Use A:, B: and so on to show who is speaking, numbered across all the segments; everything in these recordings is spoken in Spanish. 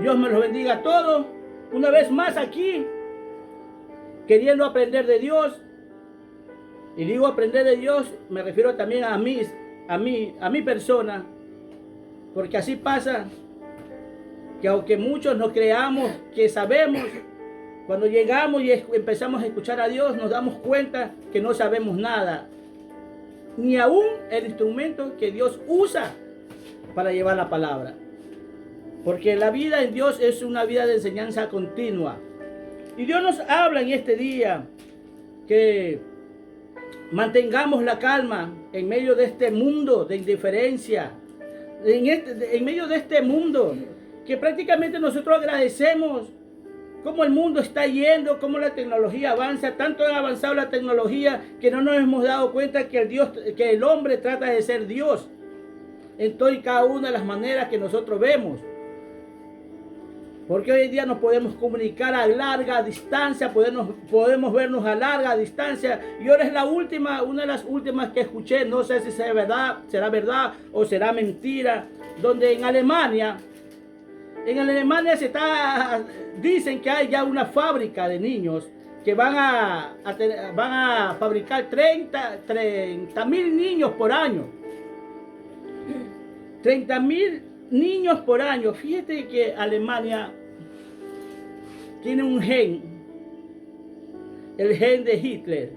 A: Dios me los bendiga a todos. Una vez más aquí, queriendo aprender de Dios. Y digo aprender de Dios, me refiero también a mi persona. Porque así pasa que aunque muchos no creamos que sabemos, cuando llegamos y empezamos a escuchar a Dios, nos damos cuenta que no sabemos nada. Ni aún el instrumento que Dios usa para llevar la palabra. Porque la vida en Dios es una vida de enseñanza continua. Y Dios nos habla en este día que mantengamos la calma en medio de este mundo de indiferencia. En medio de este mundo que prácticamente nosotros agradecemos cómo el mundo está yendo, cómo la tecnología avanza. Tanto ha avanzado la tecnología que no nos hemos dado cuenta que el hombre trata de ser Dios en todas y cada una de las maneras que nosotros vemos. Porque hoy en día nos podemos comunicar a larga distancia, podemos vernos a larga distancia. Y ahora es una de las últimas que escuché, no sé si será verdad o será mentira, donde en Alemania dicen que hay ya una fábrica de niños que van a fabricar 30.000 niños por año. 30.000 niños por año. Fíjate que Alemania tiene un gen, el gen de Hitler,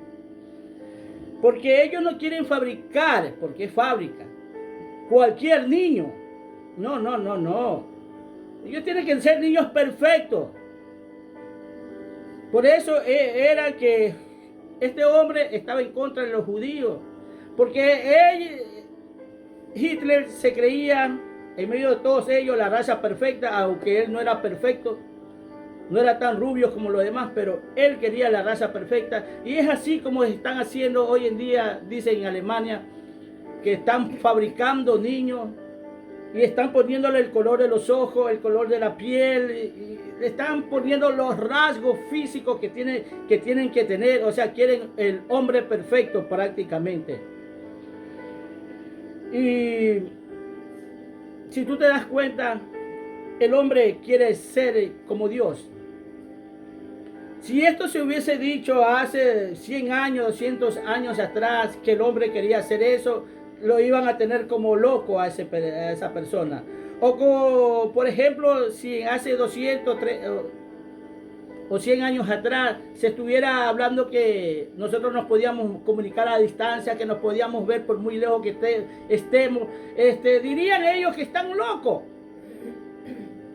A: porque ellos no quieren fabricar, porque es fábrica, cualquier niño. No. Ellos tienen que ser niños perfectos. Por eso era que este hombre estaba en contra de los judíos, porque Hitler se creía en medio de todos ellos la raza perfecta, aunque él no era perfecto, no era tan rubio como los demás, pero él quería la raza perfecta. Y es así como están haciendo hoy en día, dicen en Alemania, que están fabricando niños y están poniéndole el color de los ojos, el color de la piel, y le están poniendo los rasgos físicos que tienen que tener. O sea, quieren el hombre perfecto prácticamente. Y si tú te das cuenta, el hombre quiere ser como Dios. Si esto se hubiese dicho hace 100 años, 200 años atrás, que el hombre quería hacer eso, lo iban a tener como loco a esa persona. O por ejemplo, si hace 200 o 100 años atrás se estuviera hablando que nosotros nos podíamos comunicar a distancia, que nos podíamos ver por muy lejos que estemos, dirían ellos que están locos.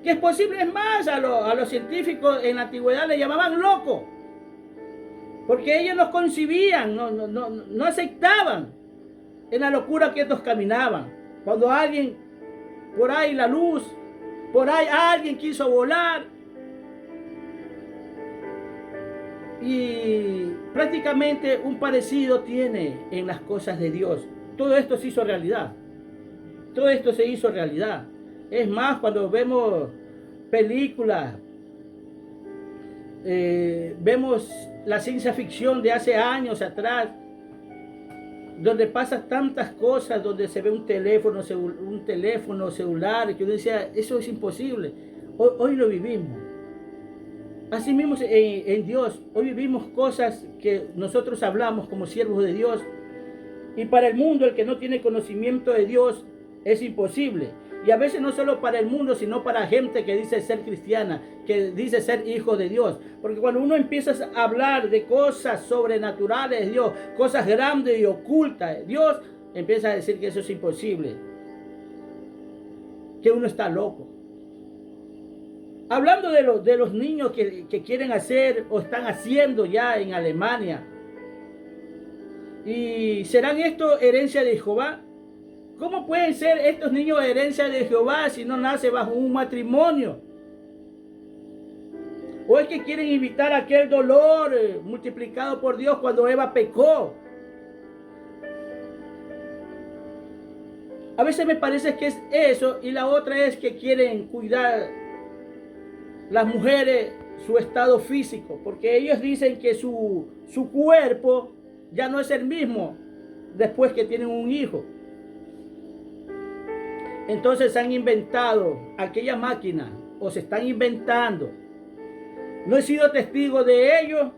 A: Que es posible, es más, a los científicos en la antigüedad le llamaban locos, porque ellos no concibían, no aceptaban en la locura que estos caminaban. Cuando alguien, por ahí la luz, por ahí alguien quiso volar, y prácticamente un parecido tiene en las cosas de Dios. Todo esto se hizo realidad. Todo esto se hizo realidad. Es más, cuando vemos películas, vemos la ciencia ficción de hace años atrás, donde pasan tantas cosas, donde se ve un teléfono celular, que uno decía, eso es imposible. Hoy lo vivimos. Así mismo en Dios, hoy vivimos cosas que nosotros hablamos como siervos de Dios, y para el mundo, el que no tiene conocimiento de Dios, es imposible. Y a veces no solo para el mundo, sino para gente que dice ser cristiana, que dice ser hijo de Dios. Porque cuando uno empieza a hablar de cosas sobrenaturales de Dios, cosas grandes y ocultas de Dios, empieza a decir que eso es imposible, que uno está loco. Hablando de los niños que quieren hacer o están haciendo ya en Alemania. ¿Y serán estos herencia de Jehová? ¿Cómo pueden ser estos niños herencia de Jehová si no nace bajo un matrimonio? ¿O es que quieren evitar aquel dolor multiplicado por Dios cuando Eva pecó? A veces me parece que es eso, y la otra es que quieren cuidar las mujeres su estado físico, porque ellos dicen que su cuerpo ya no es el mismo después que tienen un hijo. Entonces han inventado aquella máquina o se están inventando. No he sido testigo de ello,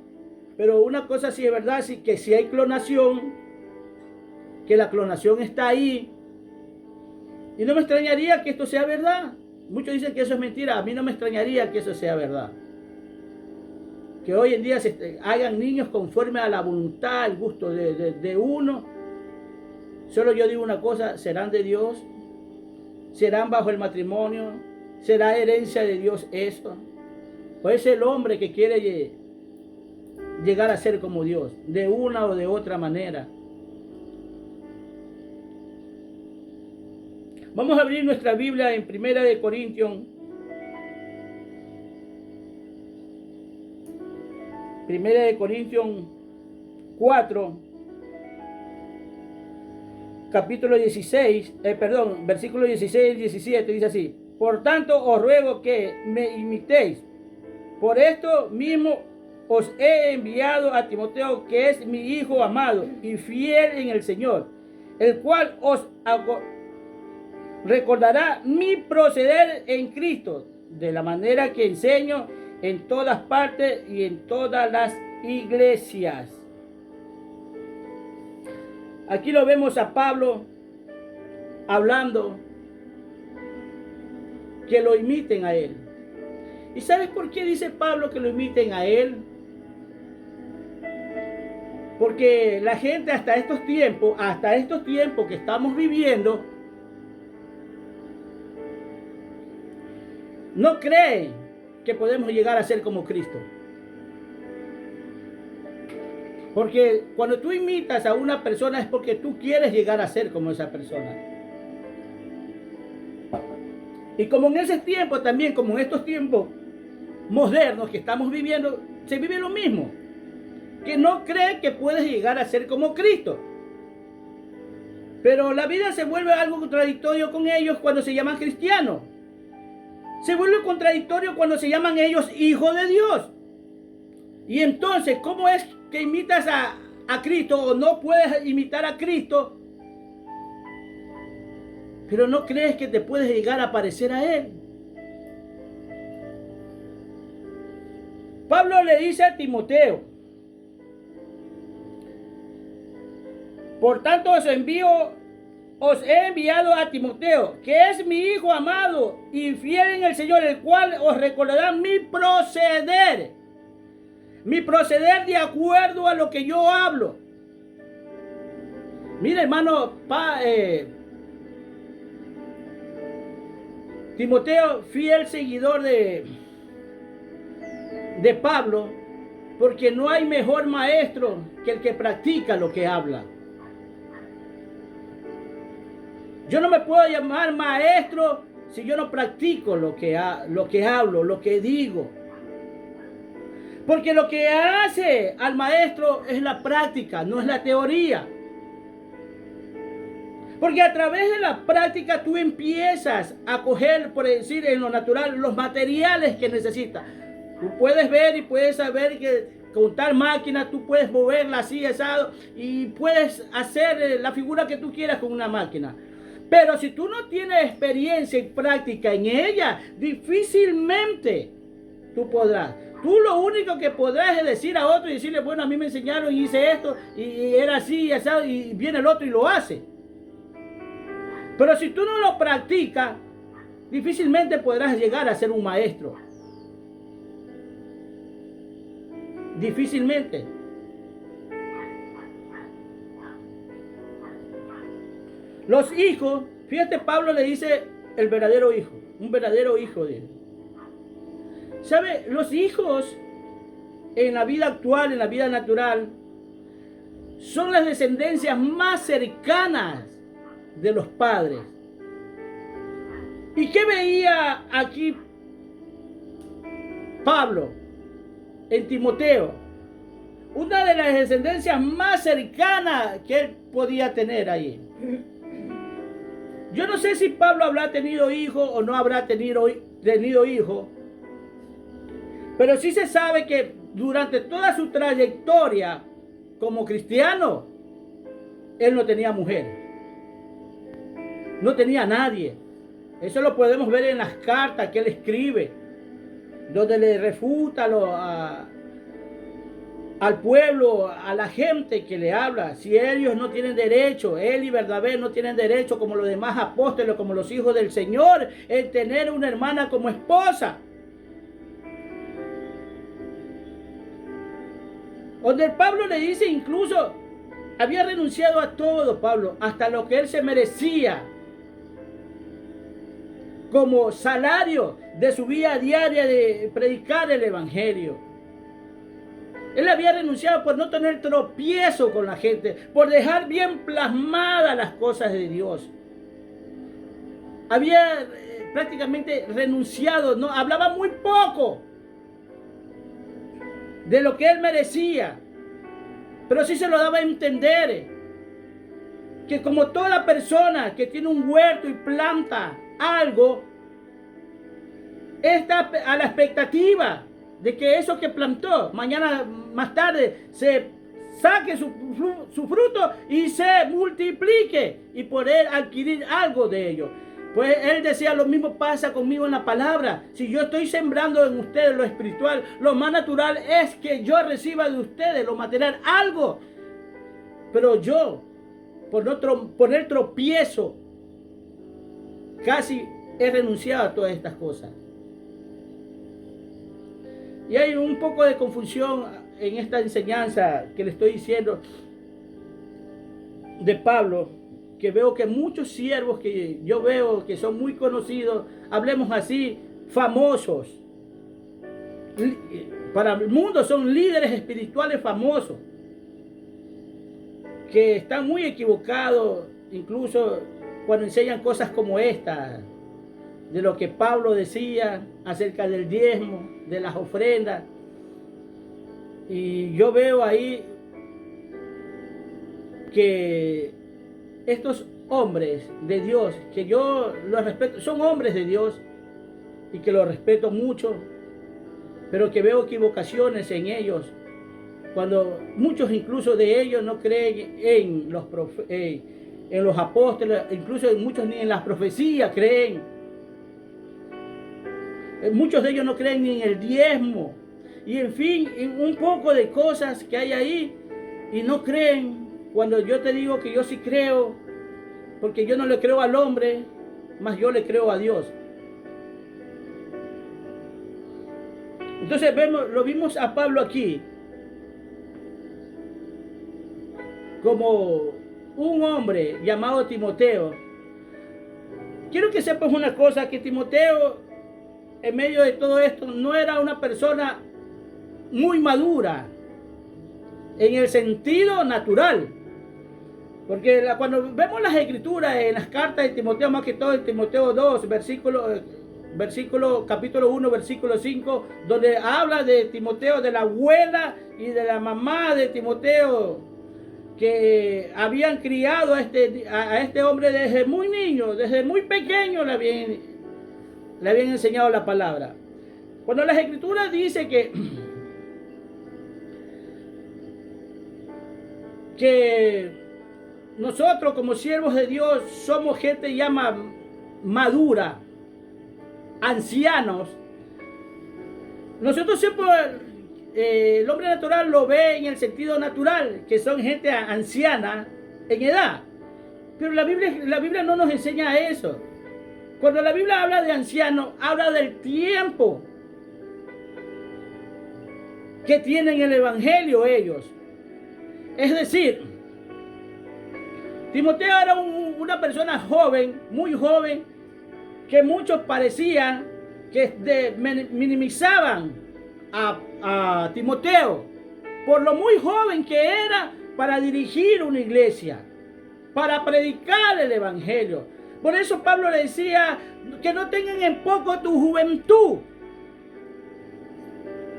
A: pero una cosa sí es verdad, sí, que si hay clonación, que la clonación está ahí. Y no me extrañaría que esto sea verdad. Muchos dicen que eso es mentira. A mí no me extrañaría que eso sea verdad. Que hoy en día se hagan niños conforme a la voluntad, al gusto de uno. Solo yo digo una cosa, serán de Dios, serán bajo el matrimonio, será herencia de Dios esto. O es el hombre que quiere llegar a ser como Dios, de una o de otra manera. Vamos a abrir nuestra Biblia en Primera de Corintios. Primera de Corintios 4, capítulo 16, versículo 16 y 17, dice así: por tanto os ruego que me imitéis. Por esto mismo os he enviado a Timoteo, que es mi hijo amado y fiel en el Señor, el cual os recordará mi proceder en Cristo, de la manera que enseño en todas partes y en todas las iglesias. Aquí lo vemos a Pablo hablando que lo imiten a él. ¿Y sabes por qué dice Pablo que lo imiten a él? Porque la gente hasta estos tiempos que estamos viviendo, no cree que podemos llegar a ser como Cristo. Porque cuando tú imitas a una persona es porque tú quieres llegar a ser como esa persona. Y como en ese tiempo también, como en estos tiempos modernos que estamos viviendo, se vive lo mismo. Que no cree que puedes llegar a ser como Cristo. Pero la vida se vuelve algo contradictorio con ellos cuando se llaman cristianos. Se vuelve contradictorio cuando se llaman ellos hijos de Dios. Y entonces, ¿cómo es que imitas a Cristo o no puedes imitar a Cristo, pero no crees que te puedes llegar a parecer a Él? Pablo le dice a Timoteo: por tanto os he enviado a Timoteo, que es mi hijo amado y fiel en el Señor, el cual os recordará mi proceder de acuerdo a lo que yo hablo. Mira, hermano, Timoteo, fiel seguidor de Pablo, porque no hay mejor maestro que el que practica lo que habla. Yo no me puedo llamar maestro si yo no practico lo que hablo, lo que digo. Porque lo que hace al maestro es la práctica, no es la teoría. Porque a través de la práctica tú empiezas a coger, por decir en lo natural, los materiales que necesitas. Tú puedes ver y puedes saber que con tal máquina tú puedes moverla así, asado, y puedes hacer la figura que tú quieras con una máquina. Pero si tú no tienes experiencia y práctica en ella, difícilmente tú podrás. Tú lo único que podrás es decir a otro y decirle: bueno, a mí me enseñaron y hice esto, y era así, y asado, y viene el otro y lo hace. Pero si tú no lo practicas, difícilmente podrás llegar a ser un maestro. Difícilmente. Los hijos, fíjate, Pablo le dice el verdadero hijo, un verdadero hijo de él. ¿Sabe? Los hijos en la vida actual, en la vida natural, son las descendencias más cercanas de los padres. ¿Y qué veía aquí Pablo en Timoteo? Una de las descendencias más cercanas que él podía tener ahí. Yo no sé si Pablo habrá tenido hijo o no habrá tenido hijo, pero sí se sabe que durante toda su trayectoria como cristiano, él no tenía mujer, no tenía nadie. Eso lo podemos ver en las cartas que él escribe. donde le refuta al pueblo, a la gente que le habla. Si ellos no tienen derecho, él y Bernabé no tienen derecho como los demás apóstoles, como los hijos del Señor, en tener una hermana como esposa. Donde Pablo le dice incluso, había renunciado a todo Pablo, hasta lo que él se merecía, como salario de su vida diaria de predicar el evangelio. Él había renunciado por no tener tropiezo con la gente, por dejar bien plasmadas las cosas de Dios. Había prácticamente renunciado, no hablaba muy poco de lo que él merecía, pero sí se lo daba a entender que como toda persona que tiene un huerto y planta algo, está a la expectativa de que eso que plantó mañana más tarde se saque su fruto y se multiplique y poder adquirir algo de ello. Pues él decía, lo mismo pasa conmigo en la palabra. Si yo estoy sembrando en ustedes lo espiritual, lo más natural es que yo reciba de ustedes lo material, algo. Pero yo, por no poner tropiezo, casi he renunciado a todas estas cosas. Y hay un poco de confusión en esta enseñanza que le estoy diciendo de Pablo, que veo que muchos siervos que yo veo que son muy conocidos, hablemos así, famosos, para el mundo son líderes espirituales famosos, que están muy equivocados, incluso cuando enseñan cosas como esta, de lo que Pablo decía acerca del diezmo, de las ofrendas. Y yo veo ahí que estos hombres de Dios, que yo los respeto, son hombres de Dios y que los respeto mucho, pero que veo equivocaciones en ellos, cuando muchos incluso de ellos no creen en los apóstoles, incluso muchos ni en las profecías creen. Muchos de ellos no creen ni en el diezmo. Y en fin, en un poco de cosas que hay ahí y no creen. Cuando yo te digo que yo sí creo, porque yo no le creo al hombre, más yo le creo a Dios. Entonces lo vimos a Pablo aquí como un hombre llamado Timoteo. Quiero que sepas una cosa, que Timoteo, en medio de todo esto, no era una persona muy madura en el sentido natural, porque cuando vemos las escrituras en las cartas de Timoteo, más que todo en Timoteo 2, capítulo 1, versículo 5, donde habla de Timoteo, de la abuela y de la mamá de Timoteo, que habían criado a este hombre desde muy niño, desde muy pequeño le habían enseñado la palabra. Cuando las escrituras dicen que nosotros como siervos de Dios somos gente ya madura, ancianos, nosotros siempre, el hombre natural lo ve en el sentido natural, que son gente anciana en edad, pero la Biblia no nos enseña eso. Cuando la Biblia habla de anciano, habla del tiempo que tienen el evangelio ellos. Es decir, Timoteo era una persona joven, muy joven, que muchos parecían que minimizaban a Timoteo por lo muy joven que era para dirigir una iglesia, para predicar el evangelio. Por eso Pablo le decía que no tengan en poco tu juventud,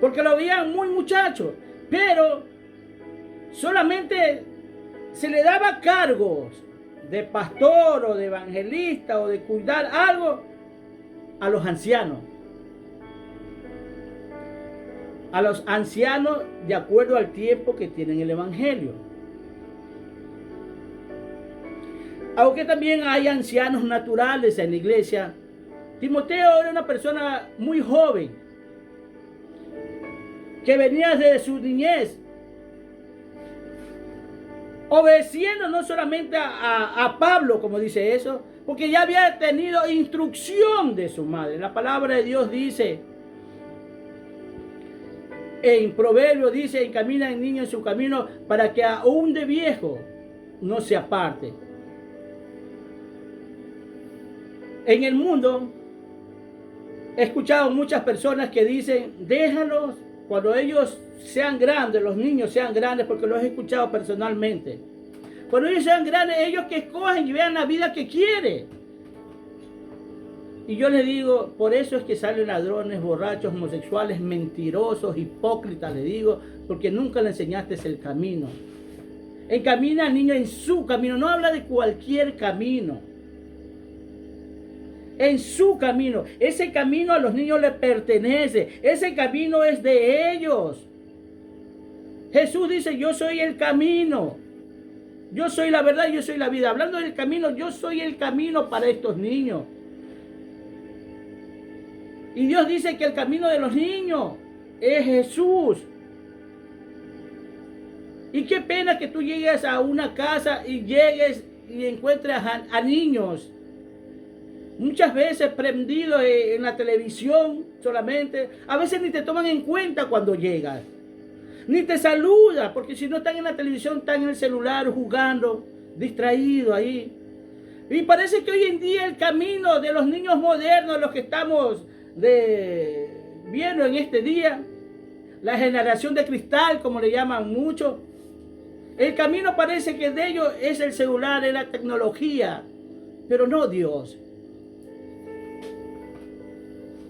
A: porque lo veían muy muchacho, pero solamente se le daba cargos de pastor o de evangelista o de cuidar algo a los ancianos. A los ancianos de acuerdo al tiempo que tienen el evangelio. Aunque también hay ancianos naturales en la iglesia, Timoteo era una persona muy joven, que venía desde su niñez, obedeciendo no solamente a Pablo, como dice eso, porque ya había tenido instrucción de su madre. La palabra de Dios dice, en Proverbios dice, encamina el niño en su camino para que aún de viejo no se aparte. En el mundo he escuchado muchas personas que dicen, déjalos cuando ellos sean grandes, los niños sean grandes, porque los he escuchado personalmente. Cuando ellos sean grandes, ellos que escogen y vean la vida que quieren. Y yo les digo, por eso es que salen ladrones, borrachos, homosexuales, mentirosos, hipócritas, les digo, porque nunca le enseñaste el camino. Encamina al niño en su camino, no habla de cualquier camino. En su camino, ese camino a los niños les pertenece, ese camino es de ellos. Jesús dice, yo soy el camino, yo soy la verdad, yo soy la vida. Hablando del camino, yo soy el camino para estos niños. Y Dios dice que el camino de los niños es Jesús. Y qué pena que tú llegues a una casa y llegues y encuentres a niños, muchas veces prendidos en la televisión solamente. A veces ni te toman en cuenta cuando llegas, ni te saludan, porque si no están en la televisión, están en el celular jugando, distraídos ahí. Y parece que hoy en día el camino de los niños modernos, los que estamos viendo en este día, la generación de cristal, como le llaman muchos, el camino parece que de ellos es el celular, es la tecnología, pero no Dios.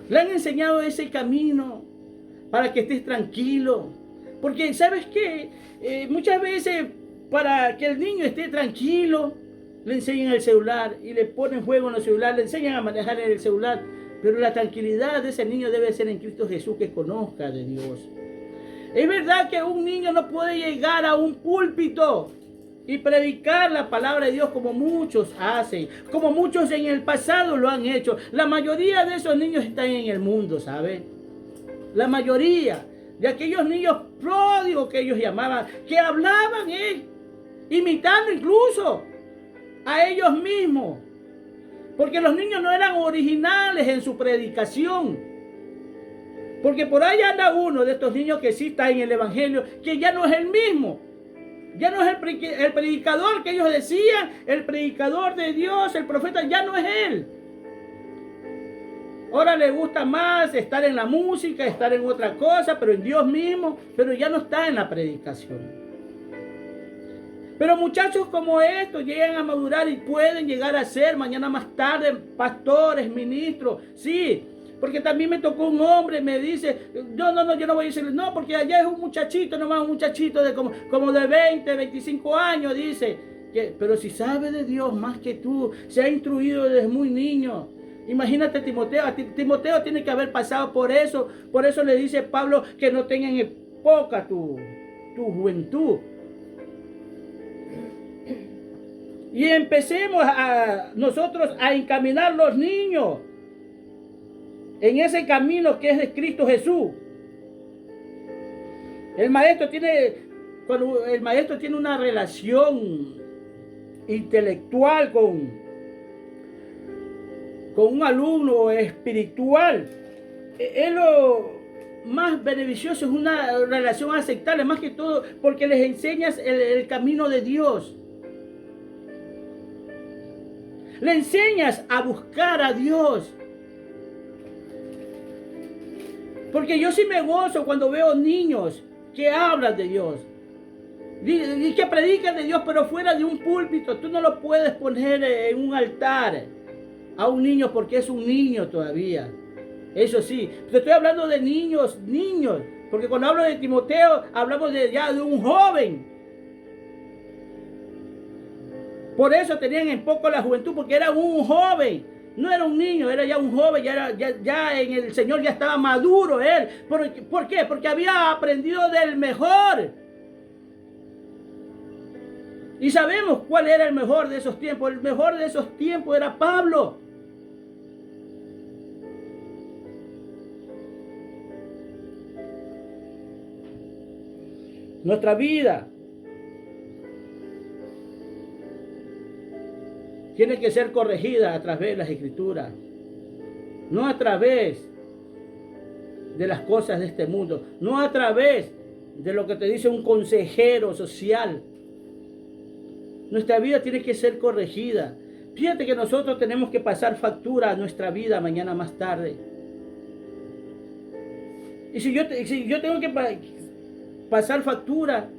A: Le han enseñado ese camino para que estés tranquilo. Porque ¿sabes qué? Muchas veces para que el niño esté tranquilo, le enseñan el celular y le ponen juego en el celular, le enseñan a manejar el celular. Pero la tranquilidad de ese niño debe ser en Cristo Jesús, que conozca de Dios. Es verdad que un niño no puede llegar a un púlpito y predicar la palabra de Dios como muchos hacen, como muchos en el pasado lo han hecho. La mayoría de esos niños están en el mundo, ¿sabe? La mayoría de aquellos niños pródigos que ellos llamaban, que hablaban, imitando incluso a ellos mismos. Porque los niños no eran originales en su predicación. Porque por ahí anda uno de estos niños que sí está en el evangelio, que ya no es el mismo. Ya no es el predicador que ellos decían, el predicador de Dios, el profeta, ya no es él. Ahora le gusta más estar en la música, estar en otra cosa, pero en Dios mismo, pero ya no está en la predicación. Pero muchachos como estos llegan a madurar y pueden llegar a ser mañana más tarde pastores, ministros, sí. Porque también me tocó un hombre, me dice, yo no voy a decirle, no, porque allá es un muchachito, nomás un muchachito de como de 20, 25 años, dice, pero si sabe de Dios más que tú, se ha instruido desde muy niño. Imagínate Timoteo, Timoteo tiene que haber pasado por eso le dice Pablo que no tengan en poca tu juventud. Y empecemos nosotros a encaminar los niños en ese camino que es de Cristo Jesús. Cuando el maestro tiene una relación intelectual con un alumno espiritual, es lo más beneficioso, es una relación aceptable, más que todo porque les enseñas el camino de Dios. Le enseñas a buscar a Dios. Porque yo sí me gozo cuando veo niños que hablan de Dios y que predican de Dios, pero fuera de un púlpito. Tú no lo puedes poner en un altar a un niño porque es un niño todavía. Eso sí, te estoy hablando de niños, porque cuando hablo de Timoteo hablamos ya de un joven. Por eso tenían en poco la juventud, porque era un joven, no era un niño, era ya un joven, ya en el Señor ya estaba maduro él. ¿Por qué? Porque había aprendido del mejor. Y sabemos cuál era el mejor de esos tiempos. El mejor de esos tiempos era Pablo. Nuestra vida tiene que ser corregida a través de las Escrituras, no a través de las cosas de este mundo, no a través de lo que te dice un consejero social. Nuestra vida tiene que ser corregida. Fíjate que nosotros tenemos que pasar factura a nuestra vida mañana más tarde. Y si yo tengo que pasar factura,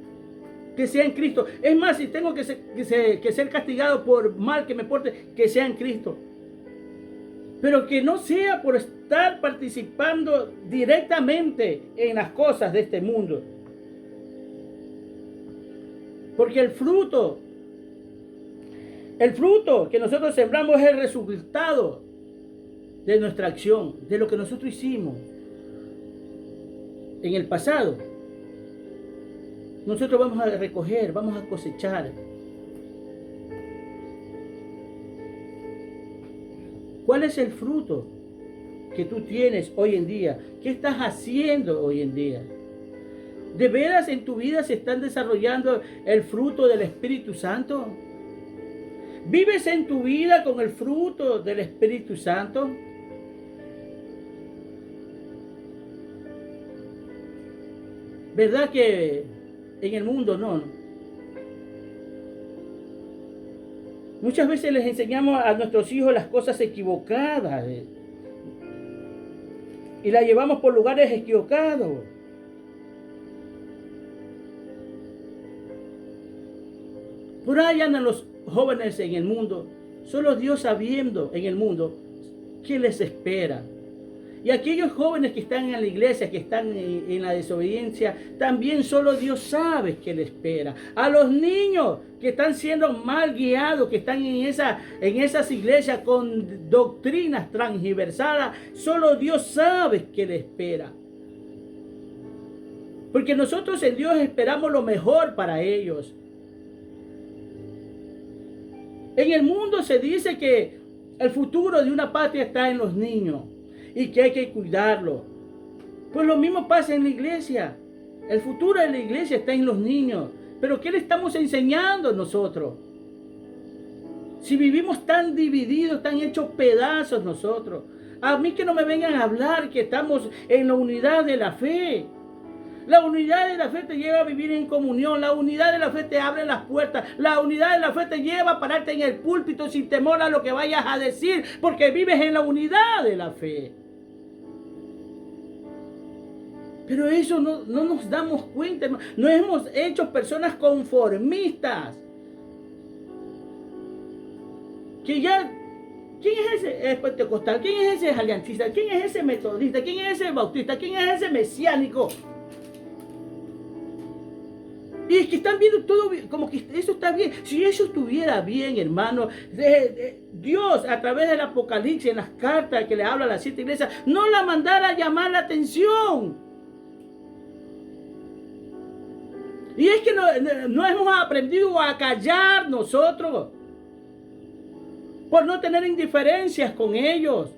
A: que sea en Cristo. Es más, si tengo que ser castigado por mal que me porte, que sea en Cristo. Pero que no sea por estar participando directamente en las cosas de este mundo. Porque el fruto que nosotros sembramos es el resultado de nuestra acción, de lo que nosotros hicimos en el pasado. Nosotros vamos a recoger, vamos a cosechar. ¿Cuál es el fruto que tú tienes hoy en día? ¿Qué estás haciendo hoy en día? ¿De veras en tu vida se están desarrollando el fruto del Espíritu Santo? ¿Vives en tu vida con el fruto del Espíritu Santo? ¿Verdad que en el mundo no? Muchas veces les enseñamos a nuestros hijos las cosas equivocadas y las llevamos por lugares equivocados. Por ahí andan los jóvenes en el mundo, solo Dios sabiendo en el mundo qué les espera. Y aquellos jóvenes que están en la iglesia, que están en la desobediencia, también solo Dios sabe qué les espera. A los niños que están siendo mal guiados, que están en esas iglesias con doctrinas transgiversadas, solo Dios sabe qué les espera. Porque nosotros en Dios esperamos lo mejor para ellos. En el mundo se dice que el futuro de una patria está en los niños y que hay que cuidarlo. Pues lo mismo pasa en la iglesia. El futuro de la iglesia está en los niños. Pero ¿qué le estamos enseñando nosotros? Si vivimos tan divididos, tan hechos pedazos nosotros. A mí que no me vengan a hablar que estamos en la unidad de la fe. La unidad de la fe te lleva a vivir en comunión. La unidad de la fe te abre las puertas. La unidad de la fe te lleva a pararte en el púlpito sin temor a lo que vayas a decir, porque vives en la unidad de la fe. Pero eso no nos damos cuenta. No hemos hecho personas conformistas. Que ya, ¿quién es ese pentecostal? ¿Quién es ese aliancista? ¿Quién es ese metodista? ¿Quién es ese bautista? ¿Quién es ese mesiánico? Y es que están viendo todo como que eso está bien. Si eso estuviera bien, hermano, Dios a través del Apocalipsis, en las cartas que le habla a las 7 iglesias, no la mandara a llamar la atención. Y es que no hemos aprendido a callar nosotros por no tener indiferencias con ellos.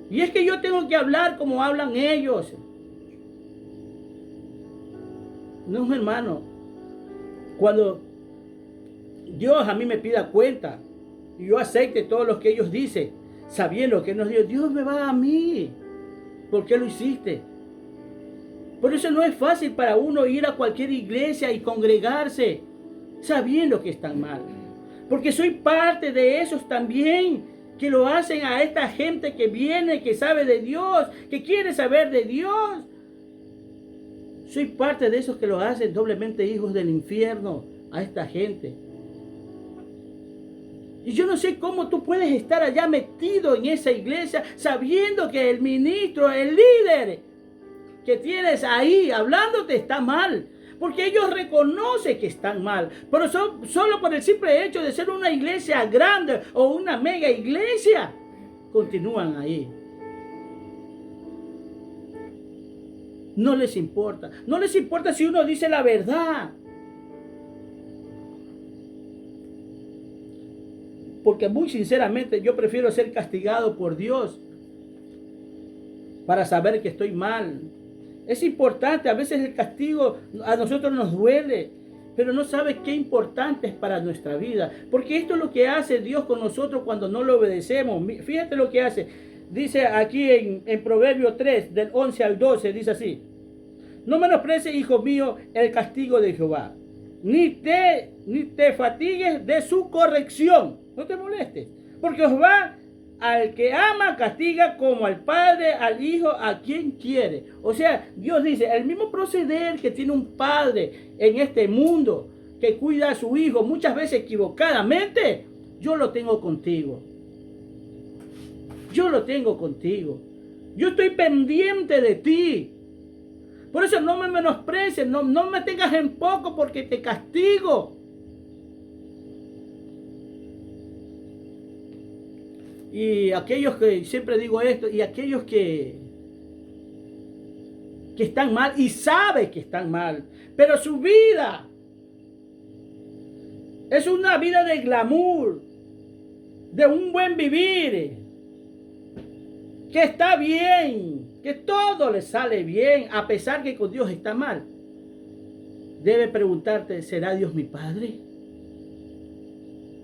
A: Y es que yo tengo que hablar como hablan ellos. No, hermano. Cuando Dios a mí me pida cuenta y yo acepte todo lo que ellos dicen, sabiendo que nos dio, Dios me va a mí. ¿Por qué lo hiciste? Por eso no es fácil para uno ir a cualquier iglesia y congregarse sabiendo que están mal. Porque soy parte de esos también que lo hacen a esta gente que viene, que sabe de Dios, que quiere saber de Dios. Soy parte de esos que lo hacen doblemente hijos del infierno a esta gente. Y yo no sé cómo tú puedes estar allá metido en esa iglesia sabiendo que el ministro, el líder que tienes ahí hablándote está mal. Porque ellos reconocen que están mal. Pero solo por el simple hecho de ser una iglesia grande o una mega iglesia, continúan ahí. No les importa. No les importa si uno dice la verdad. Porque muy sinceramente yo prefiero ser castigado por Dios para saber que estoy mal. Es importante, a veces el castigo a nosotros nos duele, pero no sabe qué importante es para nuestra vida. Porque esto es lo que hace Dios con nosotros cuando no le obedecemos. Fíjate lo que hace. Dice aquí en Proverbio 3, del 11 al 12, dice así: no menosprecies, hijo mío, el castigo de Jehová, ni te fatigues de su corrección. No te molestes, porque Jehová al que ama castiga, como al padre, al hijo, a quien quiere. O sea, Dios dice, el mismo proceder que tiene un padre en este mundo, que cuida a su hijo, muchas veces equivocadamente, yo lo tengo contigo. Yo lo tengo contigo. Yo estoy pendiente de ti. Por eso no me menosprecies, no me tengas en poco, porque te castigo. Y aquellos que, siempre digo esto, y aquellos que están mal y saben que están mal, pero su vida es una vida de glamour, de un buen vivir, que está bien, que todo le sale bien, a pesar que con Dios está mal. Debe preguntarte, ¿será Dios mi Padre?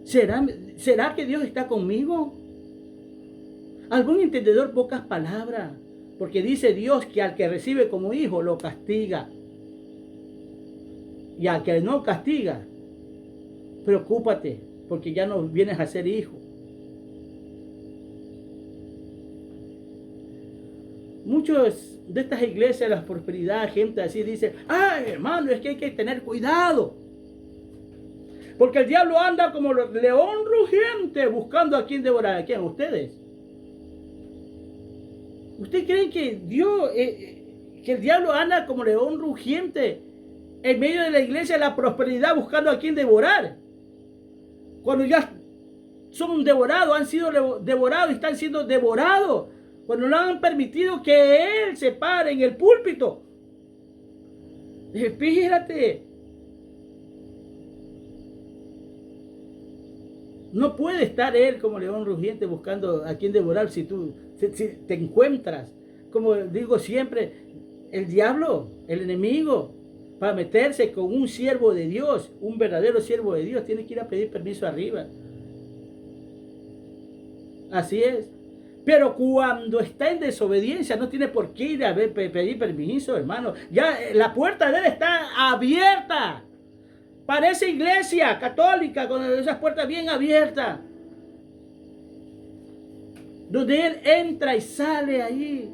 A: ¿Será que Dios está conmigo? Algún entendedor, pocas palabras, porque dice Dios que al que recibe como hijo lo castiga, y al que no castiga, preocúpate, porque ya no vienes a ser hijo. Muchos de estas iglesias de la prosperidad, gente así dice, ay hermano, es que hay que tener cuidado, porque el diablo anda como león rugiente buscando a quien devorar. ¿A quién? ¿Ustedes? ¿Usted cree que que el diablo anda como león rugiente en medio de la iglesia de la prosperidad buscando a quien devorar? Cuando ya son devorados, han sido devorados y están siendo devorados. Cuando no han permitido que él se pare en el púlpito. Fíjate. No puede estar él como león rugiente buscando a quien devorar si te encuentras, como digo siempre, el diablo, el enemigo, para meterse con un siervo de Dios, un verdadero siervo de Dios, tiene que ir a pedir permiso arriba. Así es. Pero cuando está en desobediencia, no tiene por qué ir a pedir permiso, hermano. Ya la puerta de él está abierta. Para esa iglesia católica, con esas puertas bien abiertas, donde él entra y sale ahí.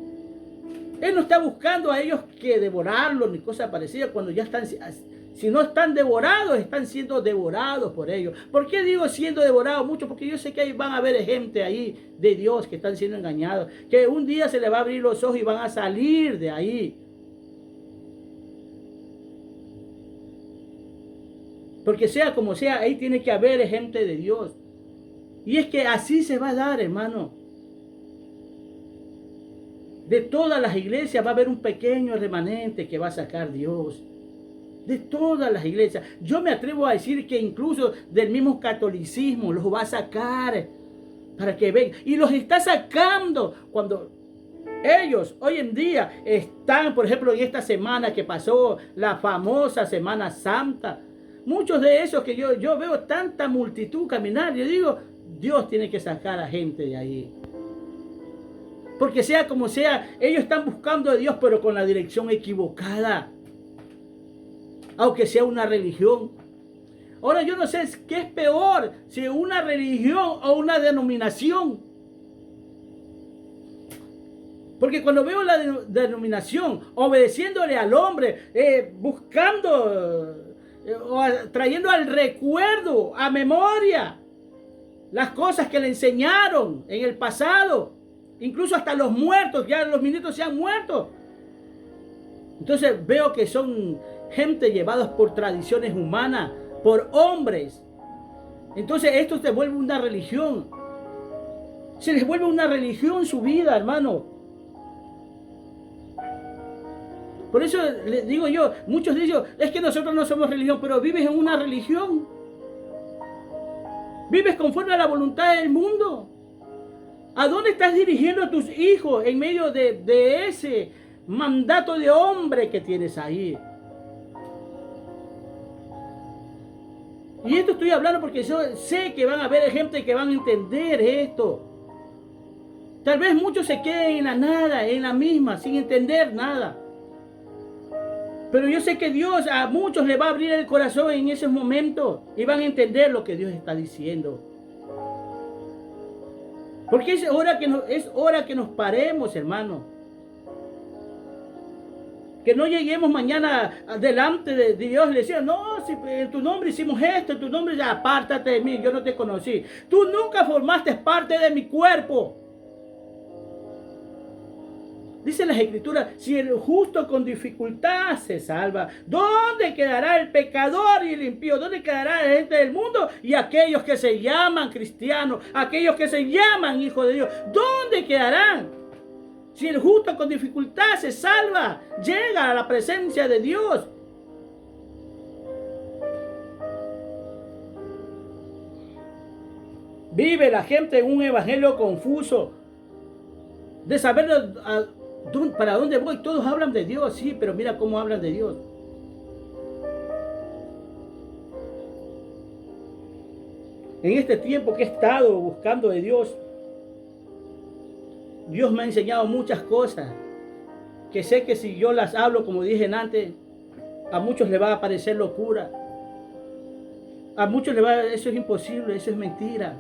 A: Él no está buscando a ellos que devorarlos ni cosas parecidas, cuando ya están, si no están devorados, están siendo devorados por ellos. ¿Por qué digo siendo devorados mucho? Porque yo sé que van a haber gente ahí de Dios que están siendo engañados, que un día se les va a abrir los ojos y van a salir de ahí. Porque sea como sea, ahí tiene que haber gente de Dios. Y es que así se va a dar, hermano. De todas las iglesias va a haber un pequeño remanente que va a sacar Dios. De todas las iglesias. Yo me atrevo a decir que incluso del mismo catolicismo los va a sacar para que vengan. Y los está sacando cuando ellos hoy en día están, por ejemplo, en esta semana que pasó, la famosa Semana Santa. Muchos de esos que yo veo tanta multitud caminar, yo digo, Dios tiene que sacar a gente de ahí. Porque sea como sea, ellos están buscando a Dios, pero con la dirección equivocada. Aunque sea una religión. Ahora yo no sé qué es peor, si una religión o una denominación. Porque cuando veo la denominación, obedeciéndole al hombre, buscando, trayendo al recuerdo, a memoria, las cosas que le enseñaron en el pasado, incluso hasta los muertos, ya los ministros se han muerto. Entonces veo que son gente llevados por tradiciones humanas, por hombres. Entonces esto se vuelve una religión. Se les vuelve una religión su vida, hermano. Por eso les digo yo, muchos de ellos, es que nosotros no somos religión, pero vives en una religión. Vives conforme a la voluntad del mundo. ¿A dónde estás dirigiendo a tus hijos en medio de ese mandato de hombre que tienes ahí? Y esto estoy hablando porque yo sé que van a haber gente que van a entender esto. Tal vez muchos se queden en la nada, en la misma, sin entender nada. Pero yo sé que Dios a muchos le va a abrir el corazón en esos momentos y van a entender lo que Dios está diciendo. Porque es hora que nos paremos, hermano. Que no lleguemos mañana delante de Dios y le decimos, no, si en tu nombre hicimos esto, en tu nombre ya apártate de mí, yo no te conocí. Tú nunca formaste parte de mi cuerpo. Dice las Escrituras, si el justo con dificultad se salva, ¿dónde quedará el pecador y el impío? ¿Dónde quedará la gente del mundo y aquellos que se llaman cristianos, aquellos que se llaman hijos de Dios? ¿Dónde quedarán? Si el justo con dificultad se salva, llega a la presencia de Dios. Vive la gente en un evangelio confuso, de saber para dónde voy. Todos hablan de Dios, sí, pero mira cómo hablan de Dios. En este tiempo que he estado buscando de Dios, Dios me ha enseñado muchas cosas que sé que si yo las hablo, como dije antes, a muchos les va a parecer locura. A muchos les va a decir, eso es imposible, eso es mentira.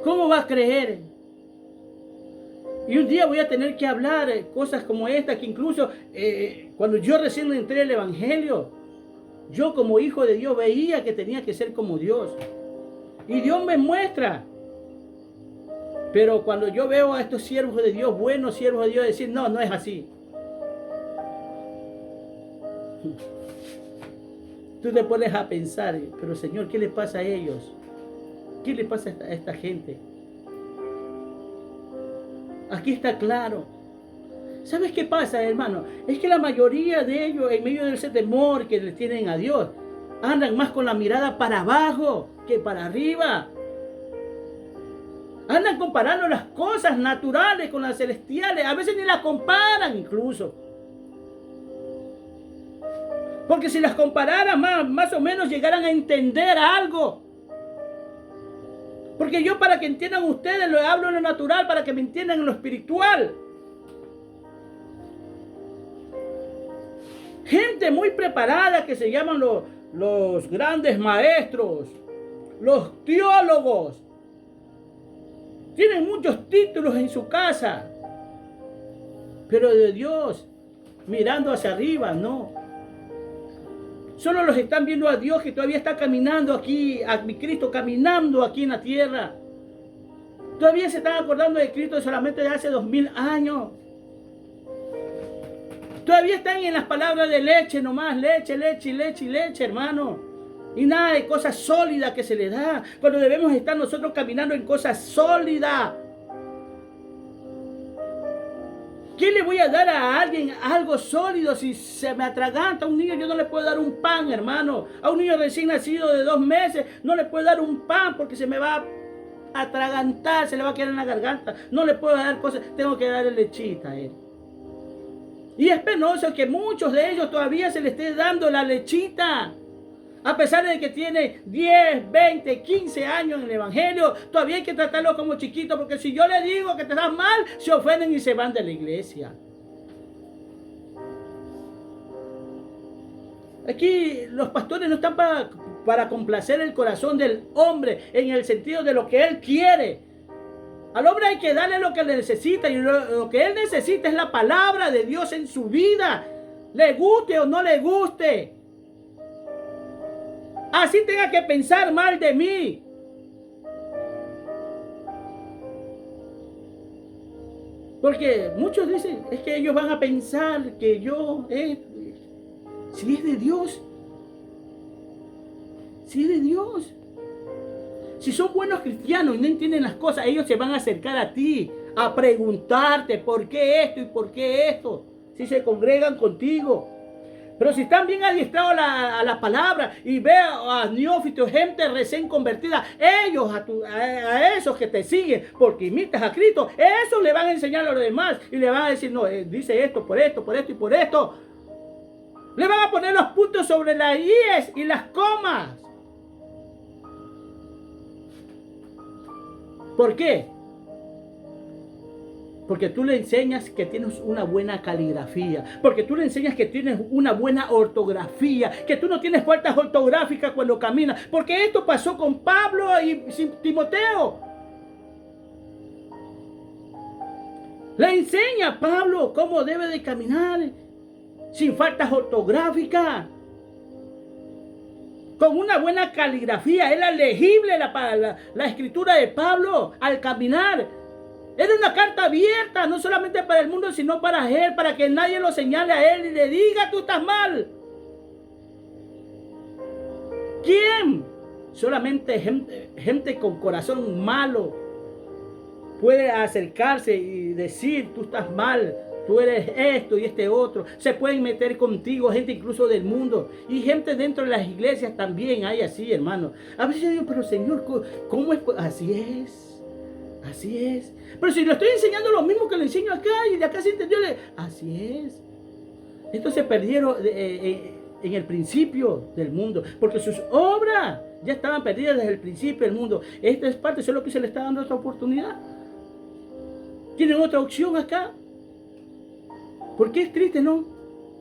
A: ¿Cómo vas a creer? Y un día voy a tener que hablar cosas como esta, que incluso cuando yo recién entré al Evangelio, yo como hijo de Dios veía que tenía que ser como Dios. Y Dios me muestra. Pero cuando yo veo a estos siervos de Dios, buenos siervos de Dios, decir, no, no es así. Tú te pones a pensar, pero Señor, ¿qué le pasa a ellos? ¿Qué le pasa a esta gente? Aquí está claro. ¿Sabes qué pasa, hermano? Es que la mayoría de ellos, en medio de ese temor que le tienen a Dios, andan más con la mirada para abajo que para arriba. Andan comparando las cosas naturales con las celestiales. A veces ni las comparan incluso. Porque si las compararan más o menos llegaran a entender algo. Porque yo, para que entiendan ustedes, lo hablo en lo natural, para que me entiendan en lo espiritual. Gente muy preparada que se llaman los grandes maestros, los teólogos. Tienen muchos títulos en su casa. Pero de Dios, mirando hacia arriba, no. Solo los están viendo a Dios que todavía está caminando aquí, a mi Cristo caminando aquí en la tierra. Todavía se están acordando de Cristo solamente de hace 2000 años. Todavía están en las palabras de leche nomás, leche, leche, leche y leche, hermano. Y nada de cosas sólidas que se le da, cuando debemos estar nosotros caminando en cosas sólidas. ¿Qué le voy a dar a alguien algo sólido si se me atraganta? A un niño yo no le puedo dar un pan, hermano. A un niño recién nacido de 2 meses no le puedo dar un pan porque se me va a atragantar, se le va a quedar en la garganta. No le puedo dar cosas, tengo que darle lechita a él. Y es penoso que muchos de ellos todavía se le esté dando la lechita. A pesar de que tiene 10, 20, 15 años en el Evangelio, todavía hay que tratarlo como chiquito, porque si yo le digo que te das mal, se ofenden y se van de la iglesia. Aquí los pastores no están para complacer el corazón del hombre en el sentido de lo que él quiere. Al hombre hay que darle lo que le necesita, y lo que él necesita es la palabra de Dios en su vida, le guste o no le guste. Así tenga que pensar mal de mí. Porque muchos dicen, es que ellos van a pensar que yo, si es de Dios, si es de Dios. Si son buenos cristianos y no entienden las cosas, ellos se van a acercar a ti, a preguntarte por qué esto y por qué esto, si se congregan contigo. Pero si están bien adiestrados a la palabra y ve a neófitos, gente recién convertida, ellos, a esos que te siguen porque imitas a Cristo, eso le van a enseñar a los demás y le van a decir, no, dice esto, por esto, por esto y por esto. Le van a poner los puntos sobre las íes y las comas. ¿Por qué? Porque tú le enseñas que tienes una buena caligrafía. Porque tú le enseñas que tienes una buena ortografía. Que tú no tienes faltas ortográficas cuando caminas. Porque esto pasó con Pablo y Timoteo. Le enseña a Pablo cómo debe de caminar sin faltas ortográficas. Con una buena caligrafía. Era legible la escritura de Pablo al caminar. Era una carta abierta, no solamente para el mundo, sino para él, para que nadie lo señale a él y le diga, tú estás mal. ¿Quién? Solamente gente con corazón malo puede acercarse y decir, tú estás mal, tú eres esto y este otro. Se pueden meter contigo, gente incluso del mundo. Y gente dentro de las iglesias también hay así, hermano. A veces yo digo, pero Señor, ¿cómo es? Así es. Así es. Pero si le estoy enseñando lo mismo que le enseño acá y de acá se entendió, así es. Estos se perdieron en el principio del mundo, porque sus obras ya estaban perdidas desde el principio del mundo. Esta es parte, solo que se le está dando otra oportunidad. ¿Tienen otra opción acá? ¿Por qué es triste, no?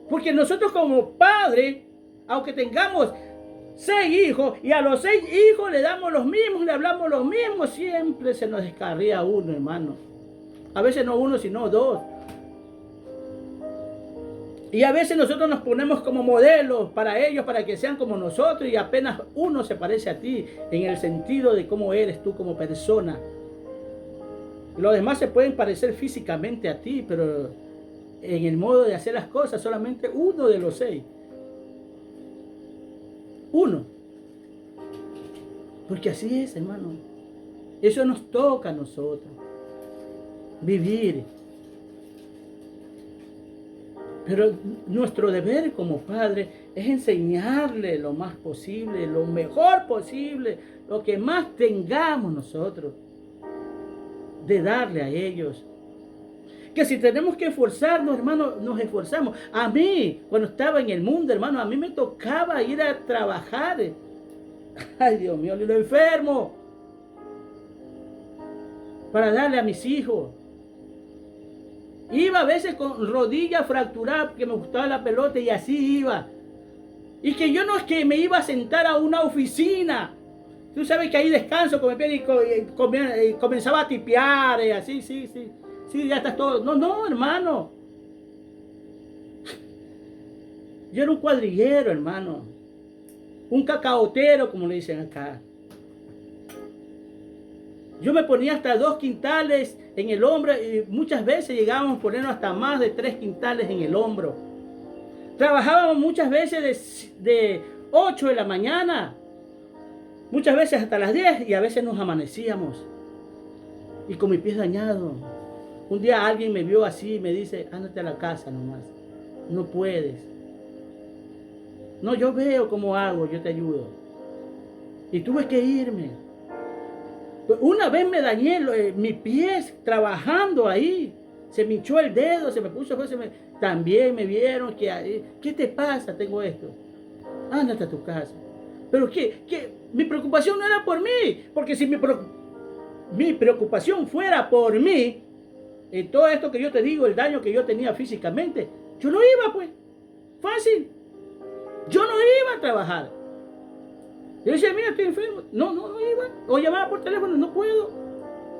A: Porque nosotros como padres, aunque tengamos 6 hijos y a los 6 hijos le damos los mismos, le hablamos los mismos, siempre se nos descarría uno, hermano. A veces no uno, sino 2. Y a veces nosotros nos ponemos como modelos para ellos, para que sean como nosotros, y apenas uno se parece a ti en el sentido de cómo eres tú como persona. Los demás se pueden parecer físicamente a ti, pero en el modo de hacer las cosas solamente uno de los 6. Uno. Porque así es, hermano. Eso nos toca a nosotros. Vivir. Pero nuestro deber como padre es enseñarle lo más posible, lo mejor posible, lo que más tengamos nosotros, de darle a ellos. Que si tenemos que esforzarnos, hermano, nos esforzamos. A mí, cuando estaba en el mundo, hermano, a mí me tocaba ir a trabajar. Ay, Dios mío, lo enfermo. Para darle a mis hijos. Iba a veces con rodillas fracturadas porque me gustaba la pelota y así iba. Y que yo no es que me iba a sentar a una oficina. Tú sabes que ahí descanso con mi pie y comenzaba a tipear y así, sí. Sí, ya estás todo. No, hermano. Yo era un cuadrillero, hermano. Un cacaotero, como le dicen acá. Yo me ponía hasta 2 quintales en el hombro y muchas veces llegábamos a ponernos hasta más de 3 quintales en el hombro. Trabajábamos muchas veces de 8 de la mañana, muchas veces hasta las 10 y a veces nos amanecíamos. Y con mi pie dañado. Un día alguien me vio así y me dice, ándate a la casa nomás. No puedes. No, yo veo cómo hago, yo te ayudo. Y tuve que irme. Una vez me dañé mi pie trabajando ahí. Se me hinchó el dedo, se me puso... También me vieron que... ¿Qué te pasa? Tengo esto. Ándate a tu casa. Pero mi preocupación no era por mí. Porque si mi preocupación fuera por mí, en todo esto que yo te digo, el daño que yo tenía físicamente, yo no iba, pues. Fácil. Yo no iba a trabajar. Yo decía, mira, estoy enfermo. No iba. O llamaba por teléfono, no puedo.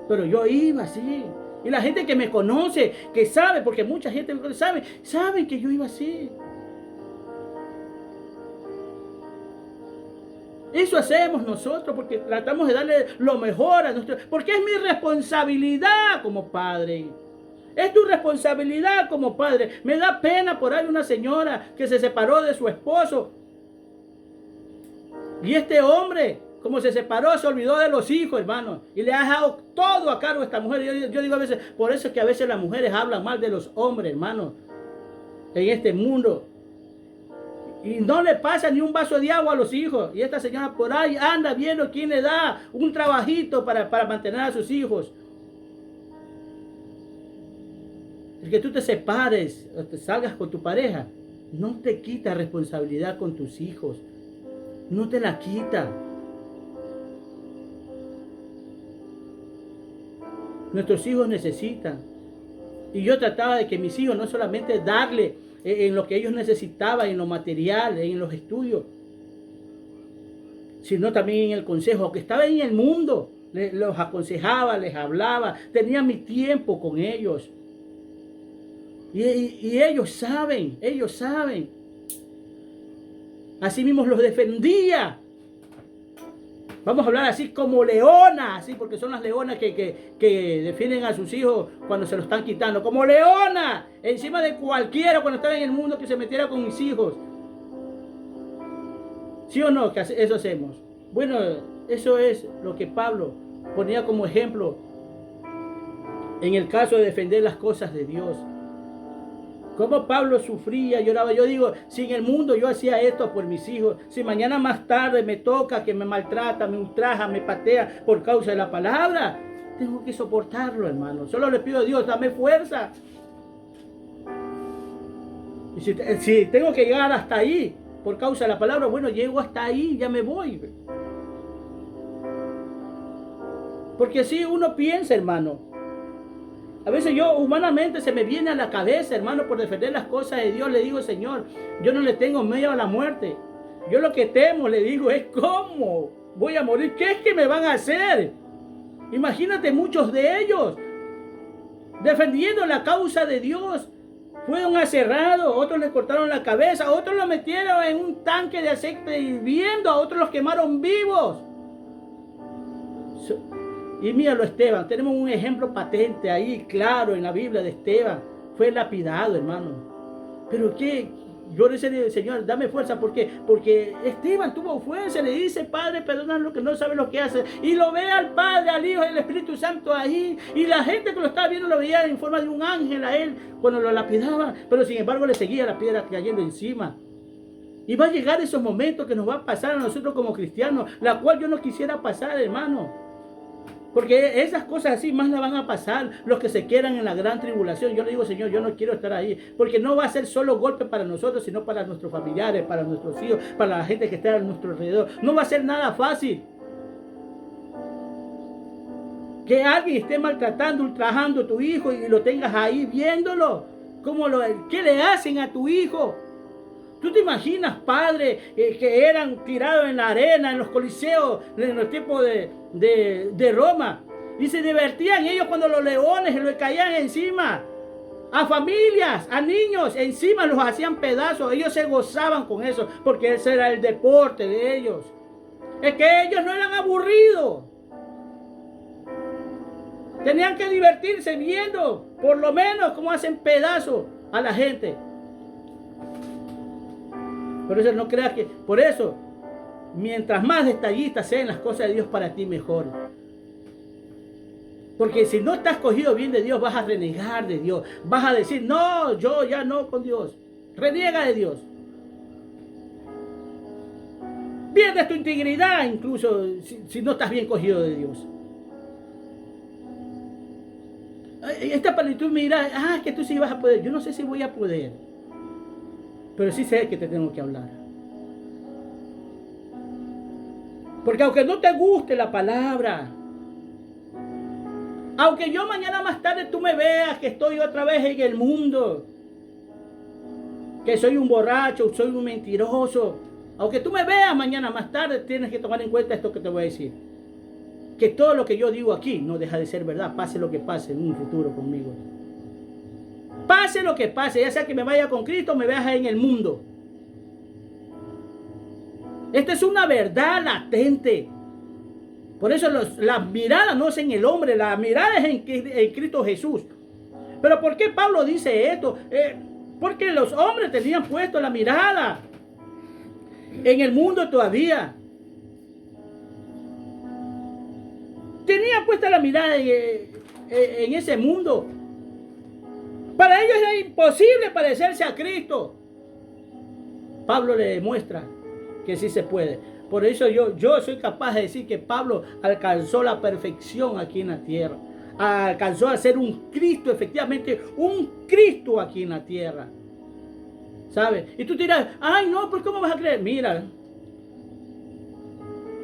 A: Pero yo iba, sí. Y la gente que me conoce, que sabe, porque mucha gente me conoce, sabe que yo iba así. Eso hacemos nosotros porque tratamos de darle lo mejor a nuestro... Porque es mi responsabilidad como padre. Es tu responsabilidad como padre. Me da pena por ahí una señora que se separó de su esposo. Y este hombre, como se separó, se olvidó de los hijos, hermano. Y le ha dejado todo a cargo a esta mujer. Yo digo a veces, por eso es que a veces las mujeres hablan mal de los hombres, hermano. En este mundo. Y no le pasa ni un vaso de agua a los hijos. Y esta señora por ahí anda viendo quién le da un trabajito para mantener a sus hijos. El que tú te separes o te salgas con tu pareja no te quita responsabilidad con tus hijos. No te la quita. Nuestros hijos necesitan. Y yo trataba de que mis hijos no solamente darle en lo que ellos necesitaban, en lo material, en los estudios, sino también en el consejo, que estaba en el mundo, los aconsejaba, les hablaba, tenía mi tiempo con ellos. Y ellos saben. Así mismo los defendía. Vamos a hablar así como leonas, así porque son las leonas que defienden a sus hijos cuando se los están quitando. Como leona, encima de cualquiera cuando estaba en el mundo que se metiera con mis hijos. ¿Sí o no? Que eso hacemos. Bueno, eso es lo que Pablo ponía como ejemplo en el caso de defender las cosas de Dios. Cómo Pablo sufría, lloraba. Yo digo, si en el mundo yo hacía esto por mis hijos, si mañana más tarde me toca que me maltrata, me ultraja, me patea por causa de la palabra, tengo que soportarlo, hermano. Solo le pido a Dios, dame fuerza. Y si tengo que llegar hasta ahí por causa de la palabra, bueno, llego hasta ahí, ya me voy. Porque si uno piensa, hermano, a veces yo humanamente se me viene a la cabeza, hermano, por defender las cosas de Dios. Le digo, Señor, yo no le tengo miedo a la muerte. Yo lo que temo, le digo, es cómo voy a morir. ¿Qué es que me van a hacer? Imagínate, muchos de ellos defendiendo la causa de Dios fueron aserrados, otros les cortaron la cabeza, otros los metieron en un tanque de aceite hirviendo, a otros los quemaron vivos. Y míralo, Esteban, tenemos un ejemplo patente ahí, claro, en la Biblia de Esteban. Fue lapidado, hermano. Pero qué, yo le decía, Señor, dame fuerza. ¿Por qué? Porque Esteban tuvo fuerza, le dice, Padre, perdona lo que no sabe lo que hace. Y lo ve al Padre, al Hijo y al Espíritu Santo ahí. Y la gente que lo estaba viendo lo veía en forma de un ángel a él cuando lo lapidaba. Pero sin embargo le seguía la piedra cayendo encima. Y va a llegar esos momentos que nos va a pasar a nosotros como cristianos, la cual yo no quisiera pasar, hermano. Porque esas cosas así más la van a pasar los que se quedan en la gran tribulación. Yo le digo, Señor, yo no quiero estar ahí. Porque no va a ser solo golpe para nosotros, sino para nuestros familiares, para nuestros hijos, para la gente que está a nuestro alrededor. No va a ser nada fácil. Que alguien esté maltratando, ultrajando a tu hijo y lo tengas ahí viéndolo. ¿Qué le hacen a tu hijo? ¿Tú te imaginas, padres que eran tirados en la arena, en los coliseos, en los tiempos de Roma? Y se divertían ellos cuando los leones le caían encima. A familias, a niños, encima los hacían pedazos. Ellos se gozaban con eso, porque ese era el deporte de ellos. Es que ellos no eran aburridos. Tenían que divertirse viendo, por lo menos, cómo hacen pedazos a la gente. Por eso no creas que, por eso, mientras más detallistas sean las cosas de Dios para ti, mejor. Porque si no estás cogido bien de Dios, vas a renegar de Dios. Vas a decir, no, yo ya no con Dios. Reniega de Dios. Pierdes tu integridad incluso si no estás bien cogido de Dios. Esta plenitud me dirá, que tú sí vas a poder. Yo no sé si voy a poder. Pero sí sé que te tengo que hablar. Porque aunque no te guste la palabra, aunque yo mañana más tarde tú me veas que estoy otra vez en el mundo, que soy un borracho, soy un mentiroso, aunque tú me veas mañana más tarde, tienes que tomar en cuenta esto que te voy a decir. Que todo lo que yo digo aquí no deja de ser verdad, pase lo que pase en un futuro conmigo. Pase lo que pase, ya sea que me vaya con Cristo o me veas en el mundo. Esta es una verdad latente. Por eso la mirada no es en el hombre, la mirada es en Cristo Jesús. Pero ¿por qué Pablo dice esto? Porque los hombres tenían puesto la mirada en el mundo todavía. Tenían puesta la mirada en ese mundo. Para ellos era imposible parecerse a Cristo. Pablo le demuestra que sí se puede. Por eso yo soy capaz de decir que Pablo alcanzó la perfección aquí en la tierra. Alcanzó a ser un Cristo, efectivamente, un Cristo aquí en la tierra. ¿Sabes? Y tú dirás, ay no, pues ¿cómo vas a creer? Mira,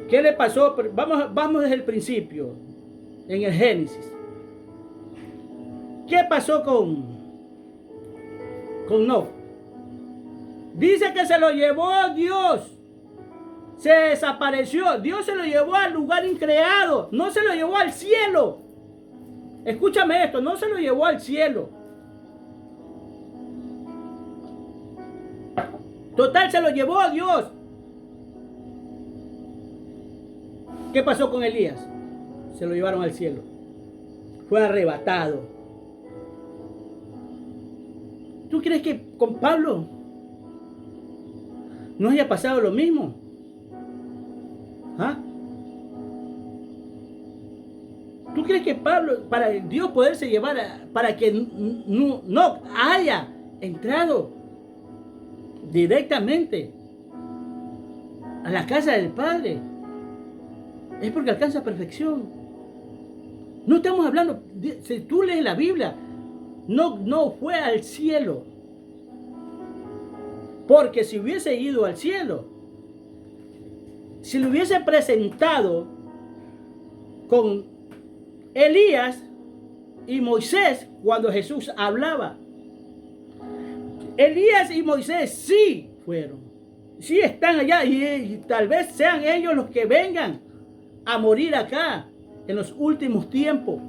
A: ¿qué le pasó? Vamos desde el principio, en el Génesis. ¿Qué pasó con Noé? Dice que se lo llevó Dios. Se desapareció. Dios se lo llevó al lugar increado. No se lo llevó al cielo. Escúchame esto, no se lo llevó al cielo. Total, se lo llevó a Dios. ¿Qué pasó con Elías? Se lo llevaron al cielo. Fue arrebatado. ¿Tú crees que con Pablo no haya pasado lo mismo? ¿Ah? ¿Tú crees que Pablo, para Dios poderse llevar, para que no haya entrado directamente a la casa del Padre, es porque alcanza perfección? No estamos hablando, si tú lees la Biblia, no fue al cielo, porque si hubiese ido al cielo, si lo hubiese presentado con Elías y Moisés cuando Jesús hablaba, Elías y Moisés sí fueron, sí están allá, y tal vez sean ellos los que vengan a morir acá en los últimos tiempos.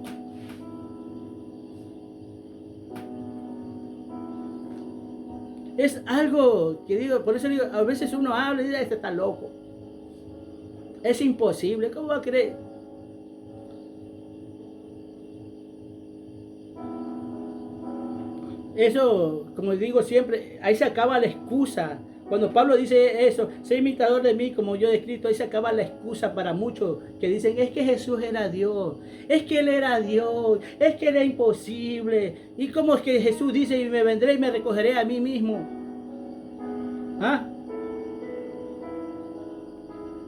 A: Es algo que digo, por eso digo, a veces uno habla y dice, este está loco. Es imposible, ¿cómo va a creer? Eso, como digo siempre, ahí se acaba la excusa. Cuando Pablo dice eso, sé imitador de mí como yo de Cristo, ahí se acaba la excusa para muchos que dicen, es que Jesús era Dios, es que Él era Dios, es que era imposible. ¿Y cómo es que Jesús dice, y me vendré y me recogeré a mí mismo? ¿Ah?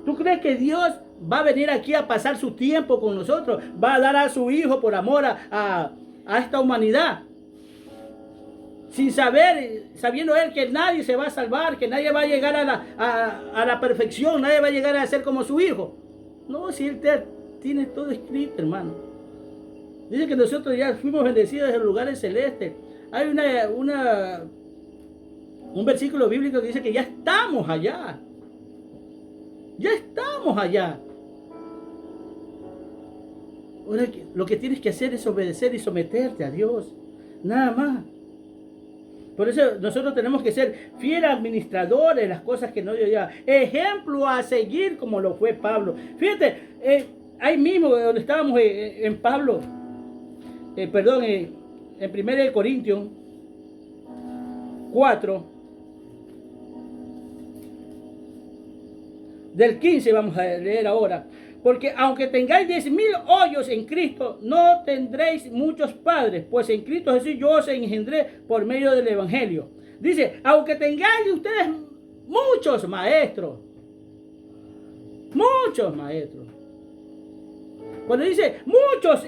A: ¿Tú crees que Dios va a venir aquí a pasar su tiempo con nosotros? ¿Va a dar a su Hijo por amor a esta humanidad? Sin saber, sabiendo Él que nadie se va a salvar, que nadie va a llegar a la perfección, nadie va a llegar a ser como su Hijo. No, si Él tiene todo escrito, hermano. Dice que nosotros ya fuimos bendecidos en lugares celestes. Hay un versículo bíblico que dice que ya estamos allá. Ya estamos allá. Ahora lo que tienes que hacer es obedecer y someterte a Dios. Nada más. Por eso nosotros tenemos que ser fieles administradores de las cosas que nos dio ya. Ejemplo a seguir como lo fue Pablo. Fíjate, ahí mismo donde estábamos en Pablo, en 1 Corintios 4, del 15 vamos a leer ahora. Porque aunque tengáis 10,000 hoyos en Cristo, no tendréis muchos padres, pues en Cristo Jesús yo os engendré por medio del Evangelio. Dice, aunque tengáis ustedes muchos maestros. Muchos maestros. Cuando dice muchos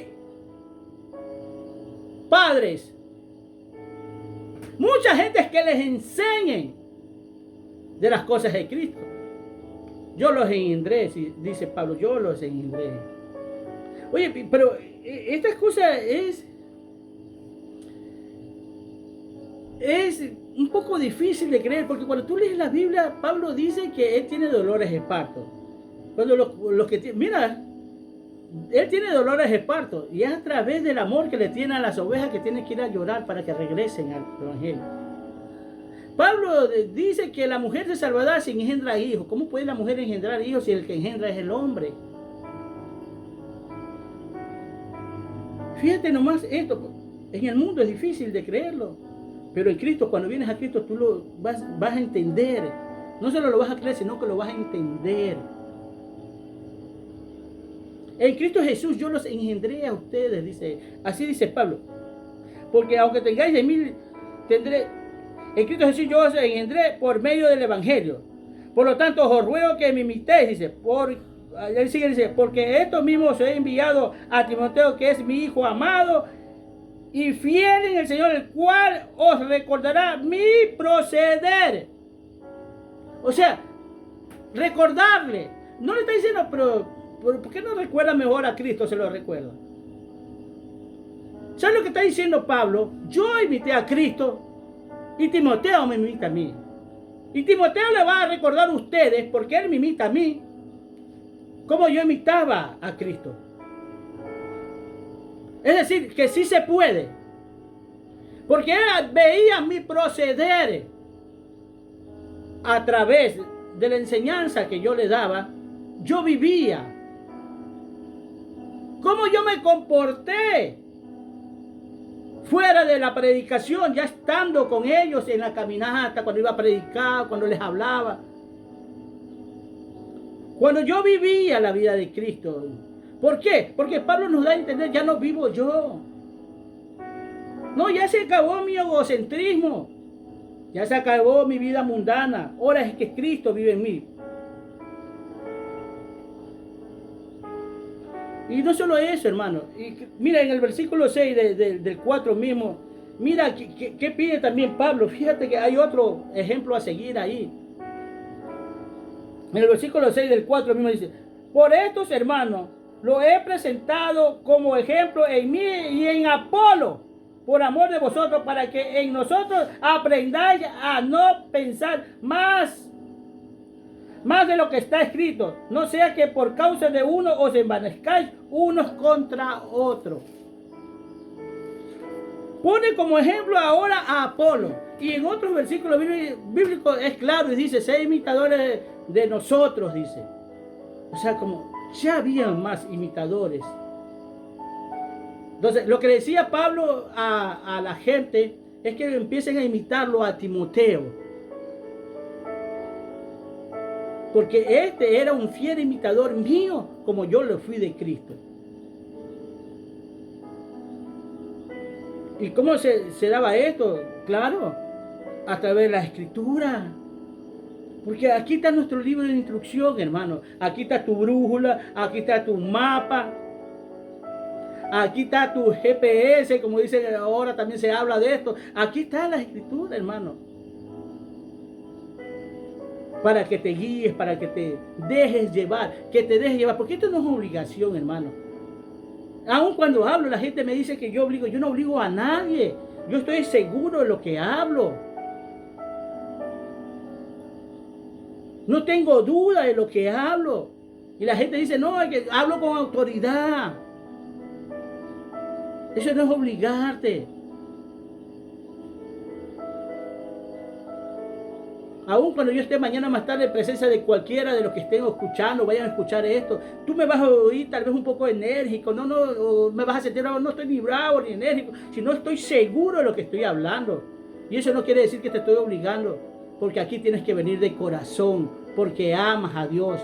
A: padres, mucha gente que les enseñen de las cosas de Cristo. Yo los engendré, dice Pablo, yo los engendré. Oye, pero esta cosa es un poco difícil de creer, porque cuando tú lees la Biblia, Pablo dice que él tiene dolores de parto. Cuando los que mira, él tiene dolores de parto, y es a través del amor que le tiene a las ovejas que tiene que ir a llorar para que regresen al Evangelio. Pablo dice que la mujer se salvará si engendra hijos. ¿Cómo puede la mujer engendrar hijos si el que engendra es el hombre? Fíjate nomás esto. En el mundo es difícil de creerlo. Pero en Cristo, cuando vienes a Cristo, tú lo vas a entender. No solo lo vas a creer, sino que lo vas a entender. En Cristo Jesús yo los engendré a ustedes, dice. Así dice Pablo. Porque aunque tengáis de mí, En Cristo Jesús yo os engendré por medio del Evangelio. Por lo tanto, os ruego que me imitéis, dice, él sigue, dice, porque esto mismo os he enviado a Timoteo, que es mi hijo amado y fiel en el Señor, el cual os recordará mi proceder. O sea, recordarle. No le está diciendo, pero ¿por qué no recuerda mejor a Cristo? Se lo recuerda. ¿Sabes lo que está diciendo Pablo? Yo imité a Cristo y Timoteo me imita a mí. Y Timoteo le va a recordar a ustedes, porque él me imita a mí, como yo imitaba a Cristo. Es decir, que sí se puede. Porque él veía mi proceder a través de la enseñanza que yo le daba. Yo vivía. ¿Cómo yo me comporté? Fuera de la predicación, ya estando con ellos en la caminata, cuando iba a predicar, cuando les hablaba. Cuando yo vivía la vida de Cristo. ¿Por qué? Porque Pablo nos da a entender, ya no vivo yo. No, ya se acabó mi egocentrismo. Ya se acabó mi vida mundana. Ahora es que Cristo vive en mí. Y no solo eso, hermano. Y mira, en el versículo 6 del 4 mismo, mira qué pide también Pablo. Fíjate que hay otro ejemplo a seguir ahí. En el versículo 6 del 4 mismo dice, por estos, hermanos, lo he presentado como ejemplo en mí y en Apolo, por amor de vosotros, para que en nosotros aprendáis a no pensar más de lo que está escrito, no sea que por causa de uno os envanezcáis unos contra otros. Pone como ejemplo ahora a Apolo, y en otros versículos bíblicos es claro y dice, sed imitadores de nosotros, dice. O sea, como ya había más imitadores. Entonces, lo que decía Pablo a la gente es que empiecen a imitarlo a Timoteo. Porque este era un fiel imitador mío, como yo lo fui de Cristo. ¿Y cómo se daba esto? Claro, a través de la Escritura. Porque aquí está nuestro libro de instrucción, hermano. Aquí está tu brújula, aquí está tu mapa. Aquí está tu GPS, como dicen ahora, también se habla de esto. Aquí está la Escritura, hermano. Para que te guíes, para que te dejes llevar, porque esto no es obligación, hermano. Aun cuando hablo, la gente me dice que yo obligo, yo no obligo a nadie, yo estoy seguro de lo que hablo, no tengo duda de lo que hablo, y la gente dice, no, es que hablo con autoridad. Eso no es obligarte. Aún cuando yo esté mañana más tarde en presencia de cualquiera de los que estén escuchando, vayan a escuchar esto, tú me vas a oír tal vez un poco enérgico, no me vas a sentir bravo, no estoy ni bravo ni enérgico, sino estoy seguro de lo que estoy hablando. Y eso no quiere decir que te estoy obligando, porque aquí tienes que venir de corazón, porque amas a Dios,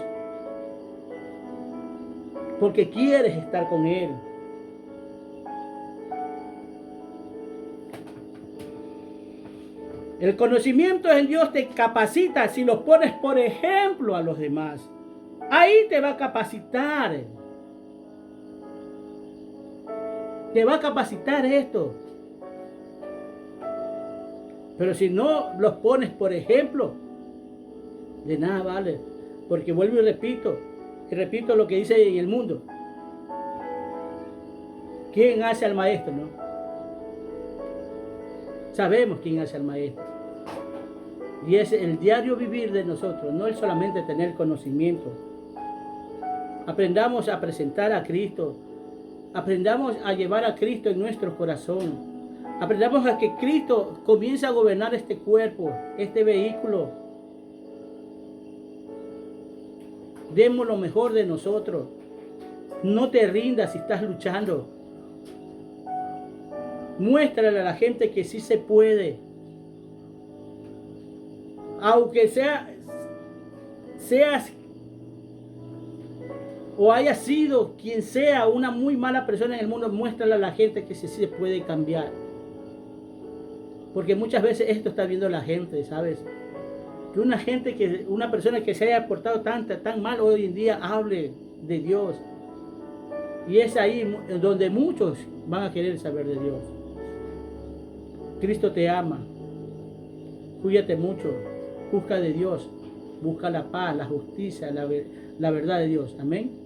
A: porque quieres estar con Él. El conocimiento en Dios te capacita si los pones por ejemplo a los demás. Ahí te va a capacitar. Te va a capacitar esto. Pero si no los pones por ejemplo, de nada vale. Porque vuelvo y repito lo que dice en el mundo. ¿Quién hace al maestro, no? Sabemos quién hace al maestro. Y es el diario vivir de nosotros, no es solamente tener conocimiento. Aprendamos a presentar a Cristo. Aprendamos a llevar a Cristo en nuestro corazón. Aprendamos a que Cristo comience a gobernar este cuerpo, este vehículo. Demos lo mejor de nosotros. No te rindas si estás luchando. Muéstrale a la gente que sí se puede. Aunque seas o haya sido quien sea una muy mala persona en el mundo, muéstrale a la gente que sí se puede cambiar. Porque muchas veces esto está viendo la gente, ¿sabes? Que una persona que se haya portado tan mal hoy en día hable de Dios. Y es ahí donde muchos van a querer saber de Dios. Cristo te ama. Cuídate mucho. Busca de Dios. Busca la paz, la justicia, la verdad de Dios. Amén.